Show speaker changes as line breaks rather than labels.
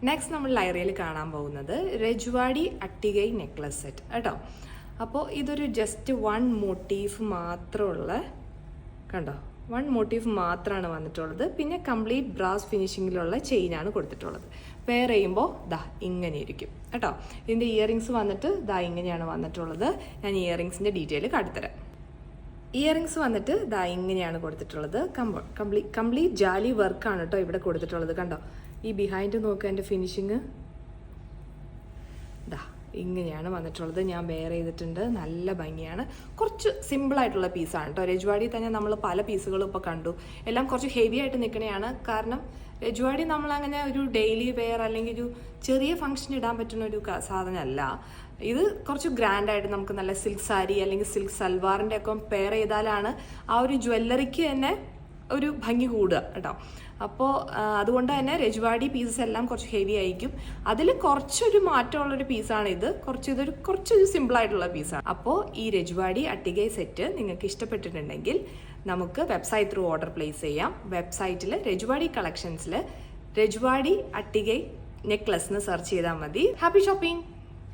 Next നമ്മൾ ലൈറയിൽ കാണാൻ പോകുന്നത് രജ്വാടി അട്ടികൈ നെക്ലസ് സെറ്റ് കേട്ടോ. അപ്പോൾ ഇതൊരു ജസ്റ്റ് 1 മോട്ടീഫ് മാത്രമുള്ള കണ്ടോ, 1 മോട്ടീഫ് മാത്രമാണ് വന്നിട്ടുള്ളത്. പിന്നെ കംപ്ലീറ്റ് ബ്രാസ് ഫിനിഷിങ്ങിലുള്ള ചെയിനാണ് കൊടുത്തിട്ടുള്ളത്. വെയർ ചെയ്യുമ്പോൾ ദാ ഇങ്ങനെ ഇരിക്കും കേട്ടോ. ഇതിൻ്റെ ഇയറിങ്സ് വന്നിട്ട് ദാ ഇങ്ങനെയാണ് വന്നിട്ടുള്ളത്. ഞാൻ ഇയറിങ്സിൻ്റെ ഡീറ്റെയിൽ കാട്ടിത്തരാം. ഇയറിങ്സ് വന്നിട്ട് ദാ ഇങ്ങനെയാണ് കൊടുത്തിട്ടുള്ളത്. കംപ്ലീറ്റ് ജാലി വർക്കാണ് കേട്ടോ ഇവിടെ കൊടുത്തിട്ടുള്ളത്. കണ്ടോ, ഈ ബിഹൈൻഡ് നോക്കുക എൻ്റെ ഫിനിഷിങ് ദാ ഇങ്ങനെയാണ് വന്നിട്ടുള്ളത്. ഞാൻ വെയർ ചെയ്തിട്ടുണ്ട്, നല്ല ഭംഗിയാണ്. കുറച്ച് സിമ്പിളായിട്ടുള്ള പീസാണ് കേട്ടോ. രജ്വാടി തന്നെ നമ്മൾ പല പീസുകളും ഇപ്പോൾ കണ്ടു, എല്ലാം കുറച്ച് ഹെവി ആയിട്ട് നിൽക്കണതാണ്. കാരണം രജ്വാടി നമ്മളങ്ങനെ ഒരു ഡെയിലി വെയർ അല്ലെങ്കിൽ ഒരു ചെറിയ ഫംഗ്ഷൻ ഇടാൻ പറ്റുന്ന ഒരു സാധനമല്ല. ഇത് കുറച്ച് ഗ്രാൻഡായിട്ട് നമുക്ക് നല്ല സിൽക്ക് സാരി അല്ലെങ്കിൽ സിൽക്ക് സൽവാറിൻ്റെ ഒക്കെ പെയർ ചെയ്താലാണ് ആ ഒരു ജ്വല്ലറിക്ക് തന്നെ ഒരു ഭംഗി കൂടുക കേട്ടോ. അപ്പോൾ അതുകൊണ്ട് തന്നെ രജ്വാടി പീസസ് എല്ലാം കുറച്ച് ഹെവി ആയിരിക്കും. അതിൽ കുറച്ചൊരു മാറ്റമുള്ളൊരു പീസാണ് ഇത്. കുറച്ചൊരു സിമ്പിളായിട്ടുള്ള പീസാണ്. അപ്പോൾ ഈ രജ്വാടി അട്ടികൈ സെറ്റ് നിങ്ങൾക്ക് ഇഷ്ടപ്പെട്ടിട്ടുണ്ടെങ്കിൽ നമുക്ക് വെബ്സൈറ്റ് ത്രൂ ഓർഡർ പ്ലേസ് ചെയ്യാം. വെബ്സൈറ്റിൽ രജ്വാടി കളക്ഷൻസിൽ രജ്വാടി അട്ടികൈ നെക്ലസ് എന്ന് സെർച്ച് ചെയ്താൽ മതി. Happy shopping.